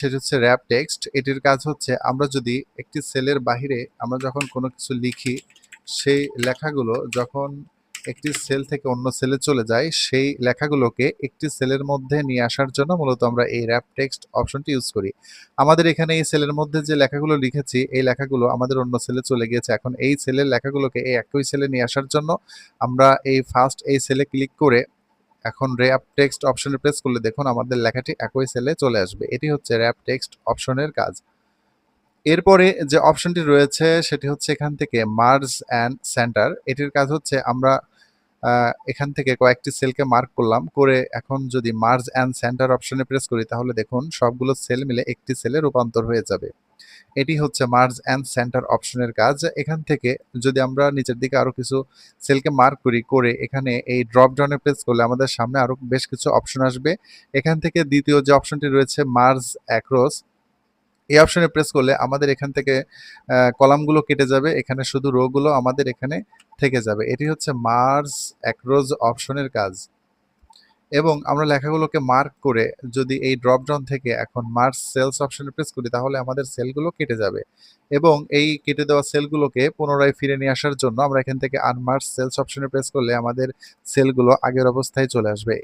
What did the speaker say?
সেটা হচ্ছে rap text. এটির কাজ হচ্ছে আমরা যদি একটি সেলের বাহিরে আমরা যখন কোনো কিছু লিখি, সেই লেখাগুলো যখন একটি সেল থেকে অন্য সেলে চলে যায়, সেই লেখাগুলোকে একটি সেলের মধ্যে নিয়ে আসার জন্য মূলত আমরা এই র‍্যাপ টেক্সট অপশনটি ইউজ করি। আমাদের এখানে এই সেলের মধ্যে যে লেখাগুলো লিখেছি, এই লেখাগুলো আমাদের অন্য সেলে চলে গিয়েছে। এখন এই সেলের লেখাগুলোকে এই একই সেলে নিয়ে আসার জন্য আমরা ফার্স্ট এই সেলে ক্লিক করে এখন র‍্যাপ টেক্সট অপশনে প্রেস করলে দেখুন আমাদের লেখাটি একই সেলে চলে আসবে। এটি হচ্ছে র‍্যাপ টেক্সট অপশনের কাজ। এরপরে যে অপশনটি রয়েছে সেটি হচ্ছে এখান থেকে মার্জ অ্যান্ড সেন্টার। এটির কাজ হচ্ছে আমরা এখান থেকে কয়েকটি সেলকে মার্ক করলাম, করে এখন যদি মার্জ অ্যান্ড সেন্টার অপশনে প্রেস করি তাহলে দেখুন সবগুলো সেল মিলে একটি সেলে রূপান্তর হয়ে যাবে। এটি হচ্ছে মার্জ অ্যান্ড সেন্টার অপশনের কাজ। এখান থেকে যদি আমরা নিচের দিকে আরো কিছু সেলকে মার্ক করি, করে এখানে এই ড্রপ ডাউনে প্রেস করলে আমাদের সামনে আরো বেশ কিছু অপশন আসবে। এখান থেকে দ্বিতীয় যে অপশনটি রয়েছে মার্জ অ্যাক্রস, এই অপশনে প্রেস করলে আমাদের এখান থেকে কলামগুলো কেটে যাবে, এখানে শুধু রো গুলো আমাদের এখানে থেকে যাবে। এটি হচ্ছে মার্জ অ্যাক্রস অপশনের কাজ। এবং আমরা লেখাগুলোকে মার্ক করে যদি এই ড্রপ ডাউন থেকে এখন মার্জ সেলস অপশনে প্রেস করি তাহলে আমাদের সেলগুলো কেটে যাবে, এবং এই কেটে দেওয়া সেলগুলোকে পুনরায় ফিরে নিয়ে আসার জন্য আমরা এখান থেকে আনমার্জ সেলস অপশনে প্রেস করলে আমাদের সেলগুলো আগের অবস্থায় চলে আসবে।